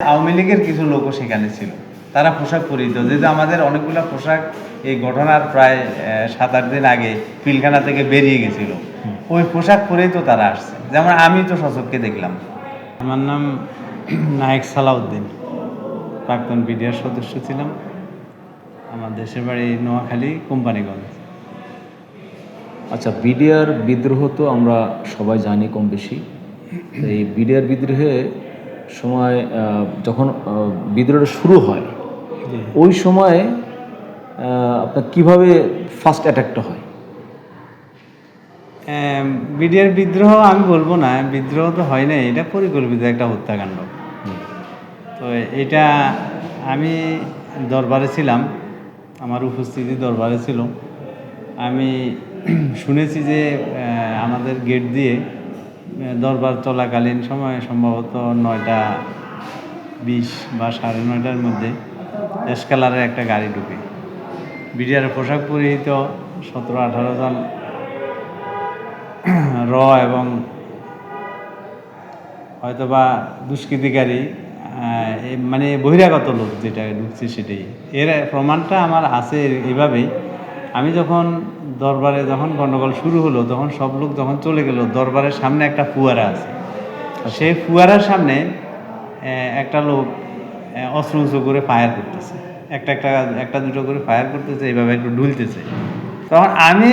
আওয়ামী লীগের কিছু লোকও সেখানে ছিল, তারা পোশাক পরিহিত, যেহেতু আমাদের অনেকগুলো পোশাক এই ঘটনার প্রায় 7-8 দিন আগে পিলখানা থেকে বেরিয়ে গেছিল, ওই পোশাক পরেই তো তারা আসছে। যেমন আমি তো সচক্ষে দেখলাম। আমার নাম নায়েক সালাউদ্দিন, প্রাক্তন বিডিআর সদস্য ছিলাম। আমার দেশের বাড়ি নোয়াখালী, কোম্পানিগঞ্জ। আচ্ছা, বিডিআর বিদ্রোহ তো আমরা সবাই জানি কম বেশি। এই বিডিআর বিদ্রোহে সময় যখন বিদ্রোহটা শুরু হয়, ওই সময় আপনার কিভাবে ফার্স্ট অ্যাটাকটা হয়? বিডিআর বিদ্রোহ আমি বলবো না, বিদ্রোহ তো হয় না, এটা পরিকল্পিত একটা হত্যাকাণ্ড। তো এটা আমি দরবারে ছিলাম, আমার উপস্থিতি দরবারে ছিল। আমি শুনেছি যে আমাদের গেট দিয়ে দরবার চলাকালীন সময় সম্ভবত 9:20 বা 9:30টার মধ্যে এসকালারের একটা গাড়ি ঢুকে, বিডিআর পোশাক পরিহিত 17-18 জন র এবং হয়তোবা দুষ্কৃতিকারী, মানে বহিরাগত লোক যেটা ঢুকছে সেটাই। এর প্রমাণটা আমার আছে এইভাবেই, আমি যখন দরবারে যখন গণ্ডগোল শুরু হলো, তখন সব লোক যখন চলে গেল, দরবারের সামনে একটা ফুয়ারা আছে, সেই ফুয়ারার সামনে একটা লোক অস্ত্র উঁচু করে ফায়ার করতেছে, একটা দুটো করে ফায়ার করতেছে, এইভাবে একটু ঢুলতেছে। তখন আমি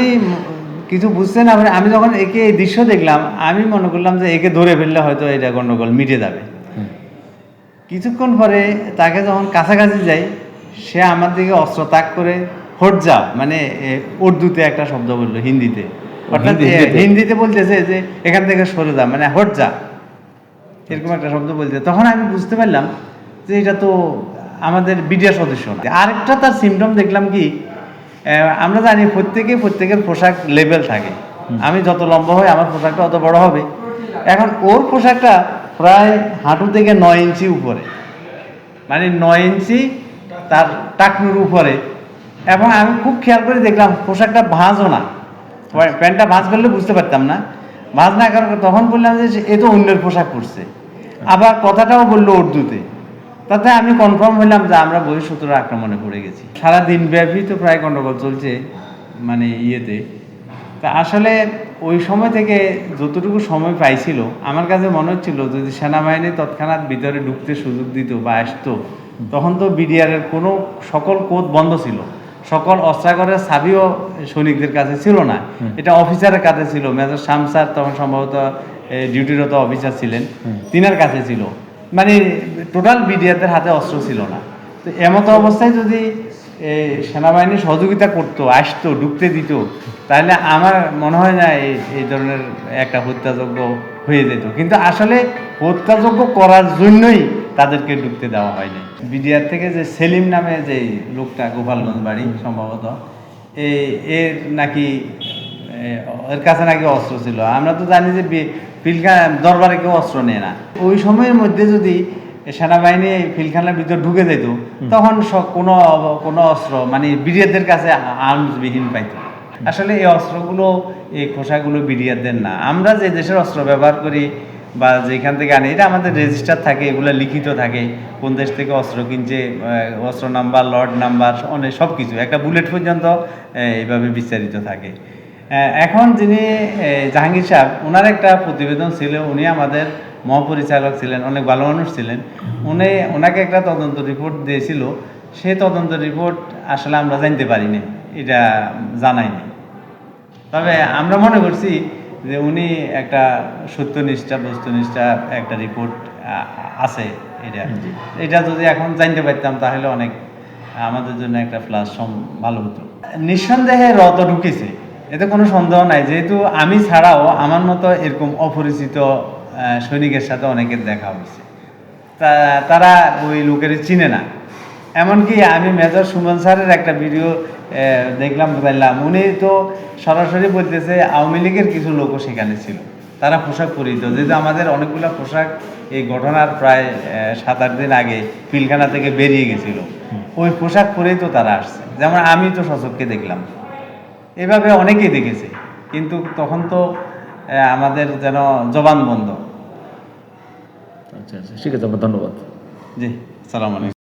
কিছু বুঝতে না পারে, আমি যখন একে এই দৃশ্য দেখলাম, আমি মনে করলাম যে একে ধরে ফেললে হয়তো এটা গণ্ডগোল মিটে যাবে। কিছুক্ষণ পরে তাকে যখন কাছাকাছি যাই, সে আমার দিকে অস্ত্র তাক করে হট যা, মানে উর্দুতে একটা শব্দ বললো, হিন্দিতে, অর্থাৎ হিন্দিতে বলতেছে যে এখান থেকে সরে যা, মানে হট যা, এরকম একটা শব্দ বলতে। তখন আমি বুঝতে পারলাম যে এটা তো আমাদের বিডিআর সদস্য না। আরেকটা তার সিমটম দেখলাম কি, আমরা জানি প্রত্যেকের পোশাক লেভেল থাকে, আমি যত লম্বা হয় আমার পোশাকটা অত বড় হবে। এখন ওর পোশাকটা প্রায় হাঁটু থেকে 9 ইঞ্চি উপরে, মানে 9 ইঞ্চি তার টাকনুর উপরে। এবং আমি খুব খেয়াল করে দেখলাম পোশাকটা ভাঁজও না, প্যান্টটা ভাঁজ করলে বুঝতে পারতাম না, ভাঁজ না কারণ তখন বললাম যে এ তো অন্যের পোশাক পরছে। আবার কথাটাও বললো উর্দুতে, তাতে আমি কনফার্ম হলাম যে আমরা বহিঃশত্রুর আক্রমণে পড়ে গেছি। সারাদিন ব্যাপী তো প্রায় গণ্ডগোল চলছে, মানে ইয়েতে। তা আসলে ওই সময় থেকে যতটুকু সময় পাইছিল, আমার কাছে মনে হচ্ছিল যদি সেনাবাহিনী তৎক্ষণাৎ ভিতরে ঢুকতে সুযোগ দিত বা আসতো, তখন তো বিডিআরের কোনো সকল কোড বন্ধ ছিল, সকল অস্ত্রাগারের চাবিও সৈনিকদের কাছে ছিল না, এটা অফিসারের কাছে ছিল। মেজর শামসার তখন সম্ভবত ডিউটিরত অফিসার ছিলেন, তিনার কাছে ছিল, মানে টোটাল বিডিআরদের হাতে অস্ত্র ছিল না। তো এমতো অবস্থায় যদি সেনাবাহিনী সহযোগিতা করতো, আসতো, ঢুকতে দিত, তাহলে আমার মনে হয় না এই ধরনের একটা হত্যাযজ্ঞ হয়ে যেত। কিন্তু আসলে হত্যাযজ্ঞ করার জন্যই তাদেরকে ঢুকতে দেওয়া হয়নি। বিডিআর থেকে যে সেলিম নামে যে লোকটা, গোপালগঞ্জ বাড়ি সম্ভবত, এর নাকি এর কাছে নাকি অস্ত্র ছিল। আমরা তো জানি যে দরবারে কেউ অস্ত্র নেয় না। ওই সময়ের মধ্যে যদি সেনাবাহিনী পিলখানার ভিতর ঢুকে যেত, তখন কোনো অস্ত্র, মানে বিডিআরদের কাছে আর্মসবিহীন পাইত। আসলে এই অস্ত্রগুলো, এই খোসাগুলো বিডিআরদের না। আমরা যে দেশের অস্ত্র ব্যবহার করি বা যেখান থেকে আনি, এটা আমাদের রেজিস্টার থাকে, এগুলো লিখিত থাকে, কোন দেশ থেকে অস্ত্র কিনছে, অস্ত্র নাম্বার, লর্ড নাম্বার, অনেক সব কিছু, একটা বুলেট পর্যন্ত এইভাবে বিস্তারিত থাকে। এখন যিনি জাহাঙ্গীর সাহেব, ওনার একটা প্রতিবেদন ছিল, উনি আমাদের মহাপরিচালক ছিলেন, অনেক ভালো মানুষ ছিলেন। ওনাকে একটা তদন্ত রিপোর্ট দিয়েছিল, সেই তদন্ত রিপোর্ট আসলে আমরা জানতে পারিনি, এটা জানাইনি। তবে আমরা মনে করছি যে উনি একটা সত্যনিষ্ঠা, বস্তুনিষ্ঠা একটা রিপোর্ট আছে, এটা যদি এখন জানতে পারতাম তাহলে অনেক আমাদের জন্য একটা প্লাস ভালো হতো। নিঃসন্দেহে রত ঢুকেছে, এতে কোনো সন্দেহ নাই। যেহেতু আমি ছাড়াও আমার মতো এরকম অপরিচিত সৈনিকের সাথে অনেকের দেখা হয়েছে, তারা ওই লোকের চিনে না। এমনকি আমি মেজর সুমন স্যারের একটা ভিডিও দেখলাম, উনি তো সরাসরি বলতেছে আওয়ামী লীগের কিছু লোকও সেখানে ছিল, তারা পোশাক পরিহিত, যেহেতু আমাদের অনেকগুলো পোশাক এই ঘটনার প্রায় 7-8 দিন আগে পিলখানা থেকে বেরিয়ে গেছিল, ওই পোশাক পরেই তো তারা আসছে। যেমন আমি তো সচক্ষে দেখলাম, এভাবে অনেকেই দেখেছে, কিন্তু তখন তো আমাদের যেন জবান বন্ধ। আচ্ছা আচ্ছা, ঠিক আছে, আপনার ধন্যবাদ। জি, আসসালামু আলাইকুম।